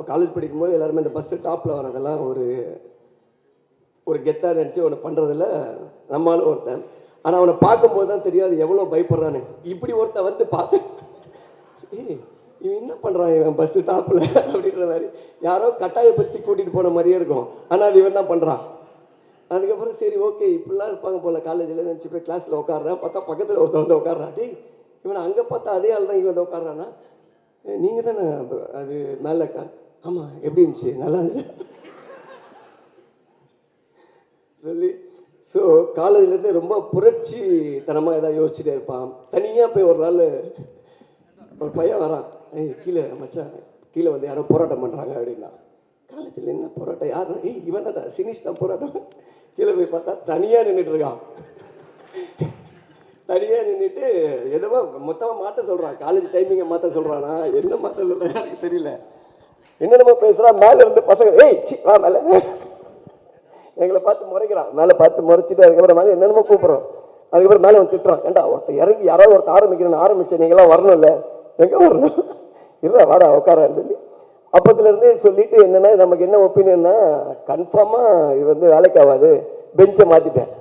College படிக்கும்போது எல்லாருமே இந்த பஸ்ஸு டாப்பில் வரதெல்லாம் ஒரு கெத்தாக நினச்சி அவனை பண்ணுறதில்ல நம்மளால ஒருத்தன். ஆனால் அவனை பார்க்கும்போது தான் தெரியும் அது எவ்வளோ பயப்படுறான்னு. இப்படி ஒருத்தன் வந்து பார்த்து இவன் என்ன பண்ணுறான் இவன் பஸ்ஸு டாப்பில் அப்படின்ற மாதிரி யாரோ கட்டாயப்படுத்தி கூட்டிகிட்டு போன மாதிரியே இருக்கும். ஆனால் அது இவன் தான் பண்ணுறான். அதுக்கப்புறம் சரி ஓகே இப்படிலாம் இருப்பாங்க போல் காலேஜில் நினச்சி போய் கிளாஸில் உட்காடுறேன். பார்த்தா பக்கத்தில் ஒருத்தன் வந்து உட்காடுறான். டேய் இவனை அங்கே பார்த்தா அதே ஆள் தான் இவன் வந்து உட்காடுறான்னா. நீங்கள் தானே அது மேலே ஆமாம் எப்படி இருந்துச்சு நல்லா இருந்துச்சு சொல்லி. ஸோ காலேஜ்லேருந்து ரொம்ப புரட்சி தனமாக எதாவது யோசிச்சுட்டே இருப்பான். தனியாக போய் ஒரு நாள் ஒரு பையன் வரான். கீழே மச்சான் கீழே வந்து யாரோ போராட்டம் பண்ணுறாங்க அப்படின்னா. காலேஜில் என்ன போராட்டம் யார்? இவன் தான் சினிஷ் தான் போராட்டம். கீழே போய் பார்த்தா தனியாக நின்றுட்டு இருக்கான். தனியாக நின்றுட்டு எதுவோ மொத்தமாக மாற்ற சொல்கிறான். காலேஜ் டைமிங்கை மாற்ற சொல்கிறானா என்ன மாற்ற சொல்கிறான் எனக்கு தெரியல. என்னென்னமோ பேசுகிறான். மேலே இருந்து பசங்க வா மேலே எங்களை பார்த்து முறைக்கிறான். மேலே பார்த்து முறைச்சிட்டு அதுக்கப்புறம் மேலே என்னென்னமோ கூப்பிட்றோம். அதுக்கப்புறம் மேலே வந்து திட்டுறான். ஏண்டா ஒருத்தர் இறங்கி யாராவது ஒருத்தர் ஆரம்பிக்கணும்னு ஆரம்பித்தேன் நீங்களாம் வரணும்ல எங்கே வரணும் இருடா வாடா உட்காரான்னு சொல்லி அப்போத்துலேருந்தே சொல்லிவிட்டு என்னென்னா நமக்கு என்ன ஒப்பீனியன்னா கன்ஃபார்மாக இது வந்து வேலைக்கு ஆகாது பெஞ்சை மாற்றிட்டேன்.